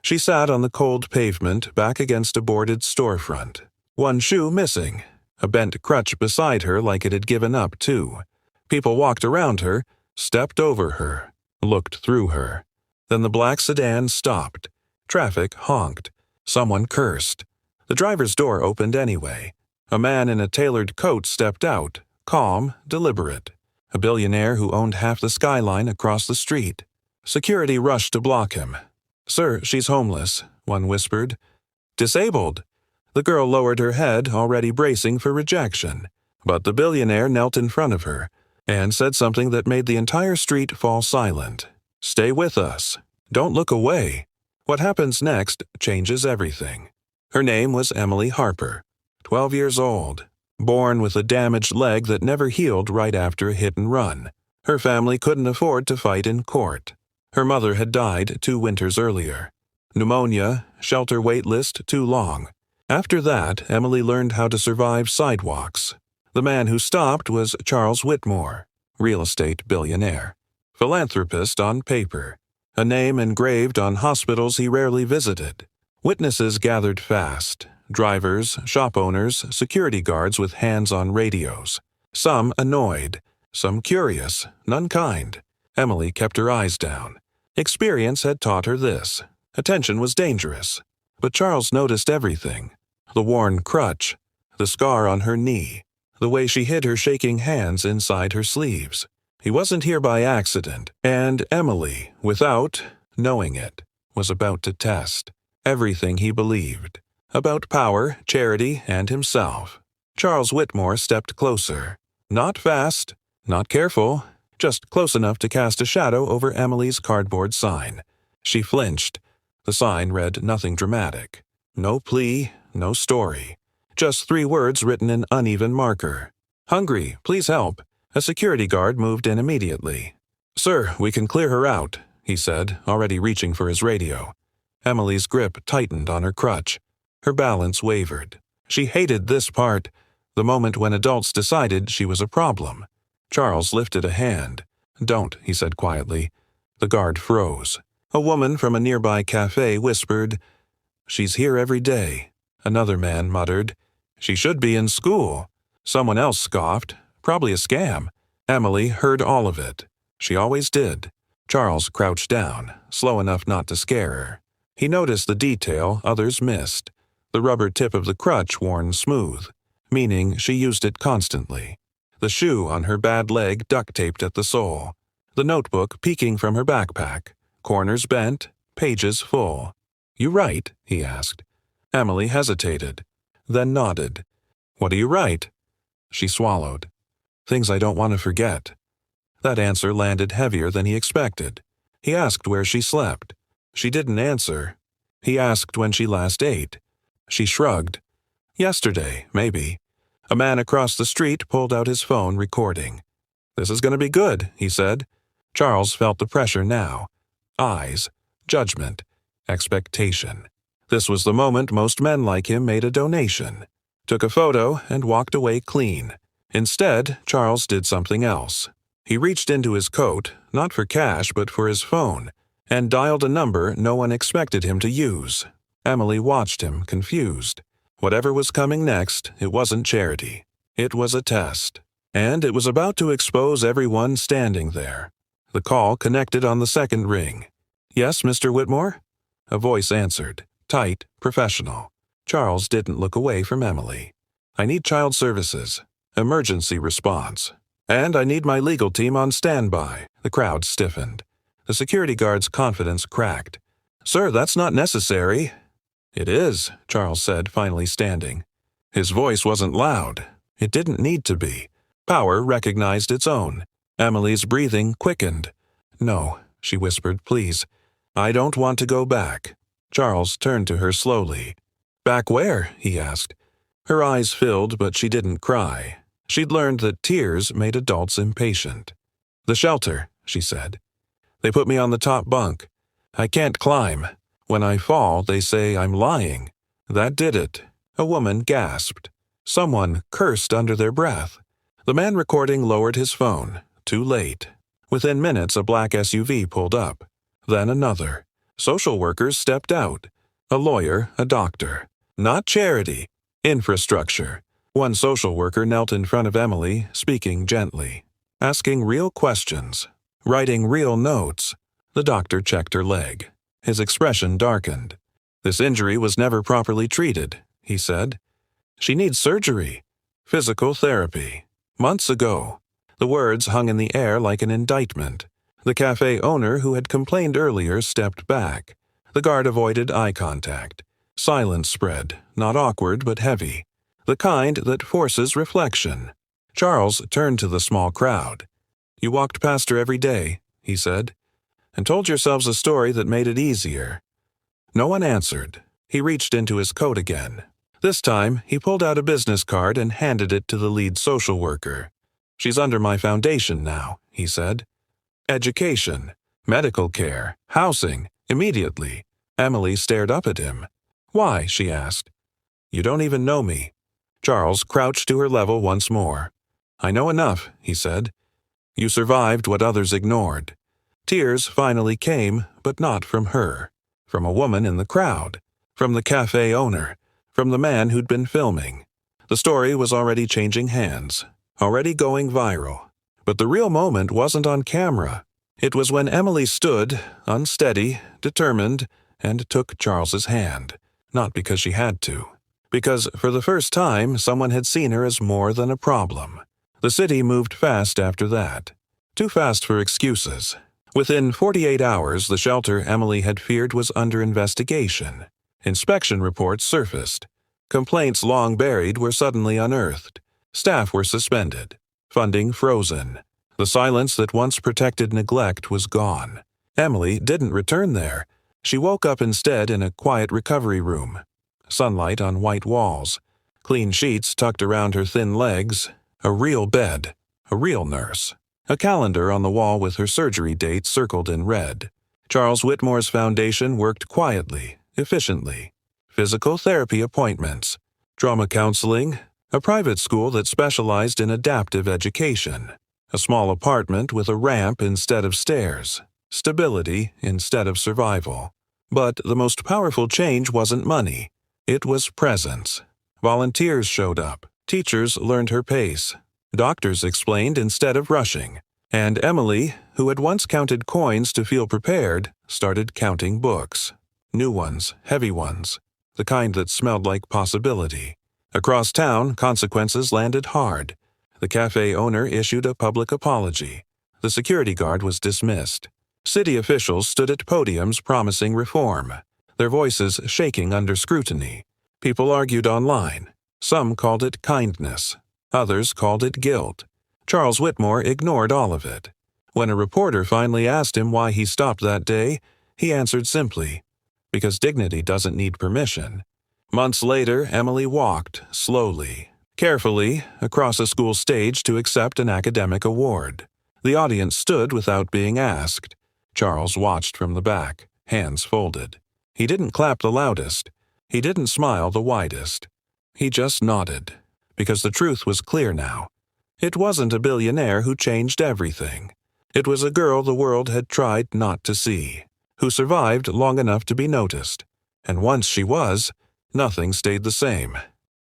She sat on the cold pavement back against a boarded storefront. One shoe missing. A bent crutch beside her like it had given up too. People walked around her, stepped over her, looked through her. Then the black sedan stopped. Traffic honked. Someone cursed. The driver's door opened anyway. A man in a tailored coat stepped out, calm, deliberate. A billionaire who owned half the skyline across the street. Security rushed to block him. "Sir, she's homeless," one whispered. "Disabled." The girl lowered her head, already bracing for rejection. But the billionaire knelt in front of her and said something that made the entire street fall silent. "Stay with us. Don't look away." What happens next changes everything. Her name was Emily Harper, 12 years old, born with a damaged leg that never healed right after a hit and run. Her family couldn't afford to fight in court. Her mother had died 2 winters earlier. Pneumonia, shelter wait list too long. After that, Emily learned how to survive sidewalks. The man who stopped was Charles Whitmore, real estate billionaire. Philanthropist on paper. A name engraved on hospitals he rarely visited. Witnesses gathered fast. Drivers, shop owners, security guards with hands on radios. Some annoyed, some curious, none kind. Emily kept her eyes down. Experience had taught her this. Attention was dangerous. But Charles noticed everything. The worn crutch, the scar on her knee, the way she hid her shaking hands inside her sleeves. He wasn't here by accident, and Emily, without knowing it, was about to test everything he believed about power, charity, and himself. Charles Whitmore stepped closer. Not fast, not careful, just close enough to cast a shadow over Emily's cardboard sign. She flinched. The sign read nothing dramatic. No plea, no story. Just 3 words written in uneven marker. "Hungry, please help." A security guard moved in immediately. "Sir, we can clear her out," he said, already reaching for his radio. Emily's grip tightened on her crutch. Her balance wavered. She hated this part, the moment when adults decided she was a problem. Charles lifted a hand. "Don't," he said quietly. The guard froze. A woman from a nearby cafe whispered, "She's here every day." Another man muttered, "She should be in school." Someone else scoffed, "Probably a scam." Emily heard all of it. She always did. Charles crouched down, slow enough not to scare her. He noticed the detail others missed. The rubber tip of the crutch worn smooth, meaning she used it constantly. The shoe on her bad leg duct-taped at the sole. The notebook peeking from her backpack, corners bent, pages full. "You write?" he asked. Emily hesitated, then nodded. "What do you write?" She swallowed. "Things I don't want to forget." That answer landed heavier than he expected. He asked where she slept. She didn't answer. He asked when she last ate. She shrugged. "Yesterday, maybe." A man across the street pulled out his phone, recording. "This is going to be good," he said. Charles felt the pressure now. Eyes, judgment, expectation. This was the moment most men like him made a donation. Took a photo and walked away clean. Instead, Charles did something else. He reached into his coat, not for cash but for his phone, and dialed a number no one expected him to use. Emily watched him, confused. Whatever was coming next, it wasn't charity. It was a test. And it was about to expose everyone standing there. The call connected on the second ring. "Yes, Mr. Whitmore?" A voice answered, tight, professional. Charles didn't look away from Emily. "I need child services. Emergency response. And I need my legal team on standby." The crowd stiffened. The security guard's confidence cracked. "Sir, that's not necessary." "It is," Charles said, finally standing. His voice wasn't loud. It didn't need to be. Power recognized its own. Emily's breathing quickened. "No," she whispered, "please. I don't want to go back." Charles turned to her slowly. "Back where?" he asked. Her eyes filled, but she didn't cry. She'd learned that tears made adults impatient. "The shelter," she said. "They put me on the top bunk. I can't climb. When I fall, they say I'm lying." That did it. A woman gasped. Someone cursed under their breath. The man recording lowered his phone. Too late. Within minutes, a black SUV pulled up. Then another. Social workers stepped out. A lawyer, a doctor. Not charity. Infrastructure. One social worker knelt in front of Emily, speaking gently, asking real questions, writing real notes. The doctor checked her leg. His expression darkened. "This injury was never properly treated," he said. "She needs surgery. Physical therapy. Months ago." The words hung in the air like an indictment. The cafe owner who had complained earlier stepped back. The guard avoided eye contact. Silence spread, not awkward but heavy, the kind that forces reflection. Charles turned to the small crowd. "You walked past her every day," he said, "and told yourselves a story that made it easier." No one answered. He reached into his coat again. This time, he pulled out a business card and handed it to the lead social worker. "She's under my foundation now," he said. "Education, medical care, housing, immediately." Emily stared up at him. "Why?" she asked. "You don't even know me." Charles crouched to her level once more. "I know enough," he said. "You survived what others ignored." Tears finally came, but not from her. From a woman in the crowd. From the cafe owner. From the man who'd been filming. The story was already changing hands. Already going viral. But the real moment wasn't on camera. It was when Emily stood, unsteady, determined, and took Charles's hand. Not because she had to. Because, for the first time, someone had seen her as more than a problem. The city moved fast after that. Too fast for excuses. Within 48 hours, the shelter Emily had feared was under investigation. Inspection reports surfaced. Complaints long buried were suddenly unearthed. Staff were suspended. Funding frozen. The silence that once protected neglect was gone. Emily didn't return there. She woke up instead in a quiet recovery room. Sunlight on white walls. Clean sheets tucked around her thin legs. A real bed. A real nurse. A calendar on the wall with her surgery date circled in red. Charles Whitmore's foundation worked quietly, efficiently. Physical therapy appointments. Trauma counseling. A private school that specialized in adaptive education. A small apartment with a ramp instead of stairs. Stability instead of survival. But the most powerful change wasn't money. It was presence. Volunteers showed up. Teachers learned her pace. Doctors explained instead of rushing. And Emily, who had once counted coins to feel prepared, started counting books. New ones, heavy ones. The kind that smelled like possibility. Across town, consequences landed hard. The cafe owner issued a public apology. The security guard was dismissed. City officials stood at podiums promising reform, their voices shaking under scrutiny. People argued online. Some called it kindness. Others called it guilt. Charles Whitmore ignored all of it. When a reporter finally asked him why he stopped that day, he answered simply, "Because dignity doesn't need permission." Months later, Emily walked, slowly, carefully, across a school stage to accept an academic award. The audience stood without being asked. Charles watched from the back, hands folded. He didn't clap the loudest. He didn't smile the widest. He just nodded, because the truth was clear now. It wasn't a billionaire who changed everything. It was a girl the world had tried not to see, who survived long enough to be noticed. And once she was, nothing stayed the same.